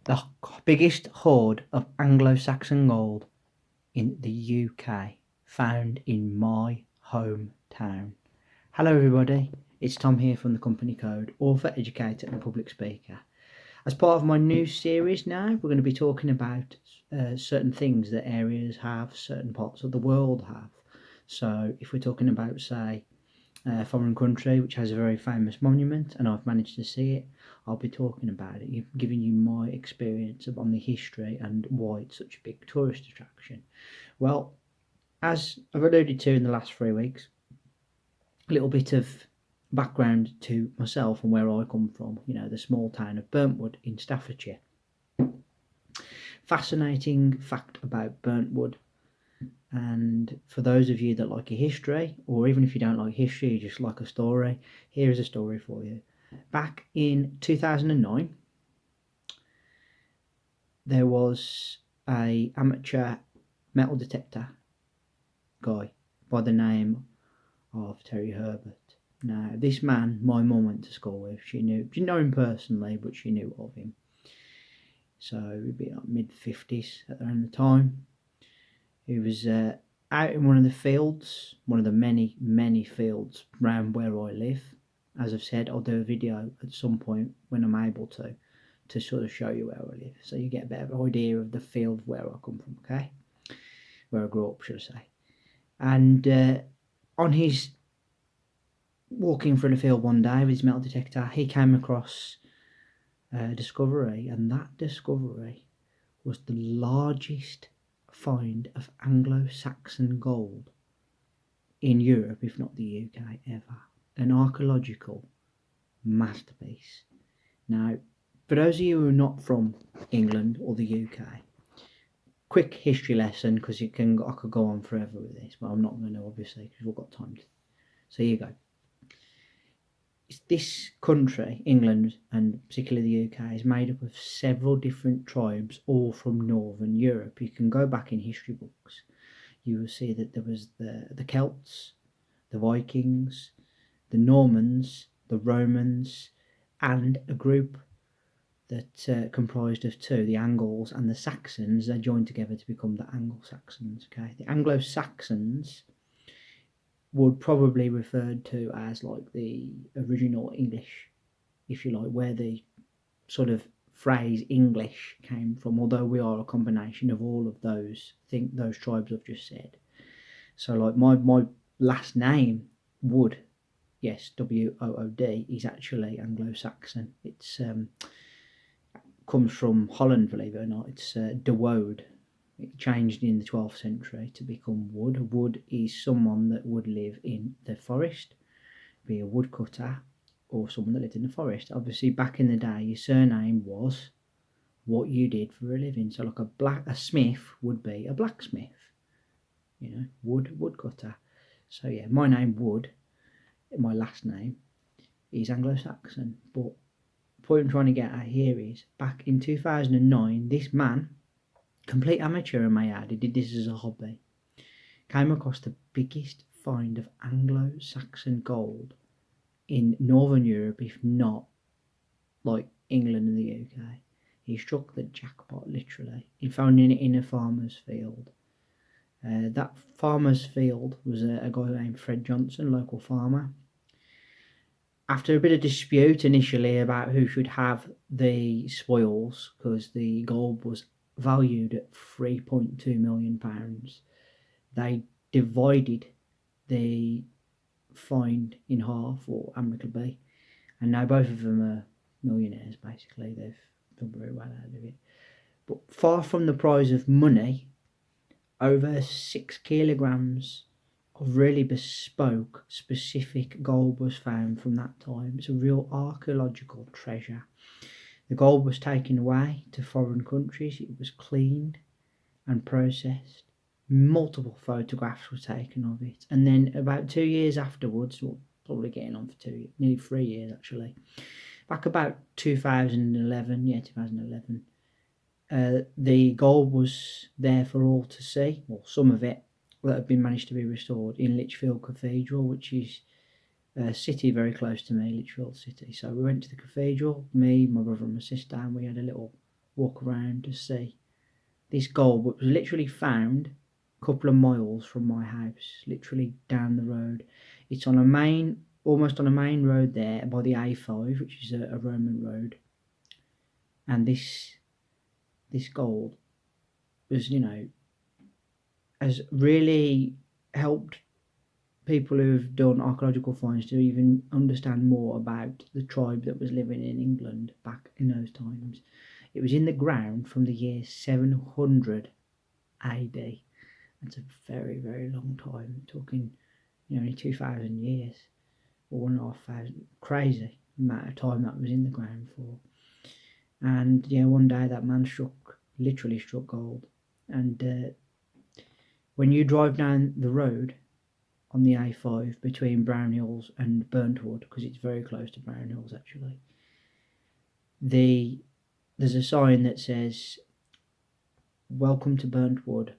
the biggest hoard of Anglo Saxon gold in the UK, found in my hometown. Hello, everybody. It's Tom here from the Company Code, author, educator, and public speaker. As part of my new series now, we're going to be talking about certain things that areas have, certain parts of the world have. So, if we're talking about, say, a foreign country which has a very famous monument and I've managed to see it, I'll be talking about it, giving you my experience on the history and why it's such a big tourist attraction. Well, as I've alluded to in the last 3 weeks, a little bit of background to myself and where I come from, the small town of Burntwood in Staffordshire. Fascinating fact about Burntwood. And for those of you that like a history, or even if you don't like history, you just like a story, here is a story for you. Back in 2009, there was a amateur metal detector guy by the name of Terry Herbert. Now, this man, my mum went to school with. She didn't know him personally, but she knew of him. So he'd be like mid-50s around the time. He was out in one of the fields, one of the many, many fields around where I live. As I've said, I'll do a video at some point when I'm able to sort of show you where I live, so you get a better idea of the field where I come from, okay? Where I grew up, should I say. And on his walking through the field one day with his metal detector, he came across a discovery, and that discovery was the largest find of Anglo Saxon gold in Europe, if not the UK, ever. An archaeological masterpiece. Now, for those of you who are not from England or the UK, quick history lesson, because I could go on forever with this, but I'm not going to, obviously, because we've got time. So here you go. This country, England, and particularly the UK, is made up of several different tribes, all from Northern Europe. You can go back in history books. You will see that there was the Celts, the Vikings, the Normans, the Romans, and a group that comprised of two, the Angles and the Saxons. They joined together to become the Anglo-Saxons. Okay, the Anglo-Saxons would probably referred to as like the original English, if you like, where the sort of phrase English came from, although we are a combination of all of those tribes I've just said. So like my last name, Wood, yes, Wood, is actually Anglo-Saxon. It's comes from Holland, believe it or not. It's de Woud. It changed in the 12th century to become Wood. Wood is someone that would live in the forest, be a woodcutter, or someone that lived in the forest. Obviously, back in the day, your surname was what you did for a living. So, like a smith would be a blacksmith. Woodcutter. So yeah, my name Wood, my last name, is Anglo-Saxon. But the point I'm trying to get at here is, back in 2009, this man, complete amateur I may add, he did this as a hobby, came across the biggest find of Anglo-Saxon gold in Northern Europe, if not like England and the UK. He struck the jackpot, literally. He found it in a farmer's field. That farmer's field was a guy named Fred Johnson, local farmer. After a bit of dispute initially about who should have the spoils, because the gold was valued at £3.2 million, they divided the find in half, or amicably, and now both of them are millionaires. Basically, they've done very well out of it. But far from the prize of money, over 6 kilograms of really bespoke, specific gold was found from that time. It's a real archaeological treasure. The gold was taken away to foreign countries. It was cleaned and processed. Multiple photographs were taken of it. And then about 2 years afterwards, or probably getting on for 2 years, nearly 3 years actually, back about 2011, the gold was there for all to see, or some of it, that had been managed to be restored in Lichfield Cathedral, which is a city very close to me, Lichfield City. So we went to the cathedral, me, my brother and my sister, and we had a little walk around to see this gold, which was literally found a couple of miles from my house, literally down the road. It's on a main, almost on a main road there by the A5, which is a Roman road. And this gold was, has really helped people who've done archaeological finds to even understand more about the tribe that was living in England back in those times. It was in the ground from the year 700 AD. That's a very, very long time. We're talking, only 2,000 years or 1,500. Crazy amount of time that was in the ground for. And one day that man literally struck gold. And when you drive down the road on the A5 between Brown Hills and Burntwood, because it's very close to Brown Hills actually, there's a sign that says, "Welcome to Burntwood,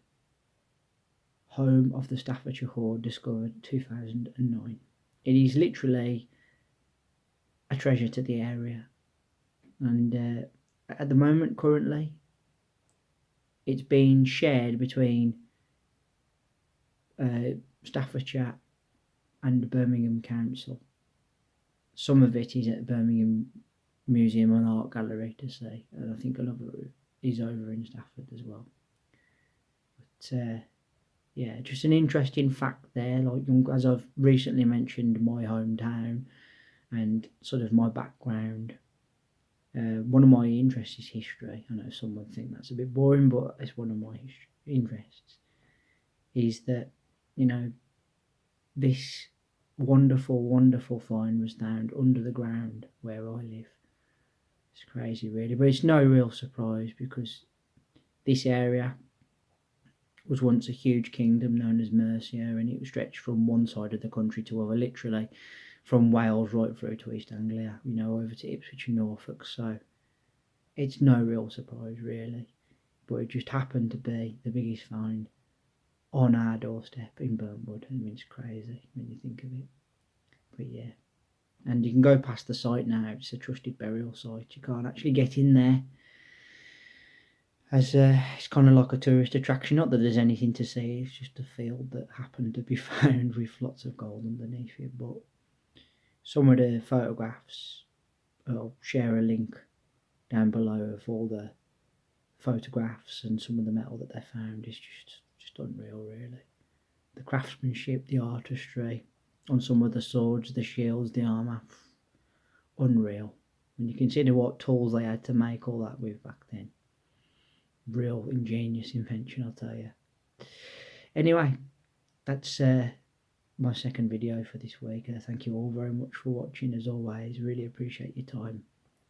home of the Staffordshire Hoard, discovered 2009. It is literally a treasure to the area. And at the moment, currently, it's being shared between Staffordshire and Birmingham Council. Some of it is at Birmingham Museum and Art Gallery to see, and I think a lot of it is over in Stafford as well. But yeah, just an interesting fact there. Like, as I've recently mentioned, my hometown and sort of my background. One of my interests is history. I know some would think that's a bit boring, but it's one of my interests. Is that, this wonderful, wonderful find was found under the ground where I live. It's crazy, really, but it's no real surprise because this area was once a huge kingdom known as Mercia, and it was stretched from one side of the country to other, literally from Wales right through to East Anglia, over to Ipswich and Norfolk. So it's no real surprise, really, but it just happened to be the biggest find on our doorstep in Burntwood. I mean, it's crazy when you think of it. But yeah, and you can go past the site now. It's a trusted burial site. You can't actually get in there, as it's kind of like a tourist attraction. Not that there's anything to see, it's just a field that happened to be found with lots of gold underneath it. But some of the photographs, I'll share a link down below of all the photographs and some of the metal that they found. Is just unreal, really. The craftsmanship, the artistry on some of the swords, the shields, the armour, unreal. When you consider what tools they had to make all that with back then. Real ingenious invention, I'll tell you. Anyway, that's my second video for this week. Thank you all very much for watching. As always, really appreciate your time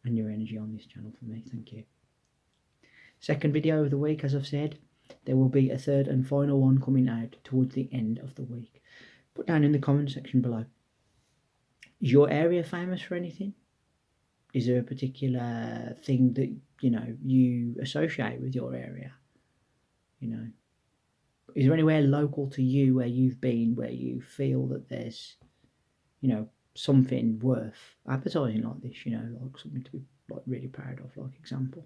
and your energy on this channel for me. Thank you. Second video of the week, as I've said, there will be a third and final one coming out towards the end of the week. Put down in the comment section below, is your area famous for anything? Is there a particular thing that you associate with your area? Is there anywhere local to you where you've been where you feel that there's something worth advertising like this? Like something to be like really proud of, like example.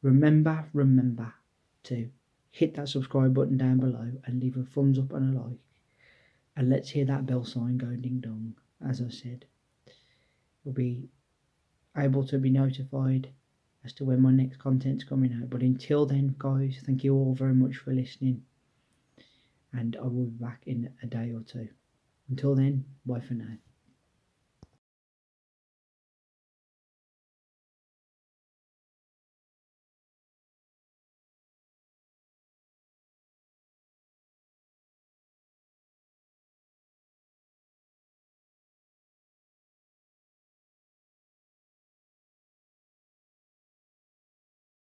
Remember to hit that subscribe button down below and leave a thumbs up and a like, and let's hear that bell sign go ding dong. As I said, you'll be able to be notified as to when my next content's coming out. But until then, guys, thank you all very much for listening, and I will be back in a day or two. Until then, bye for now.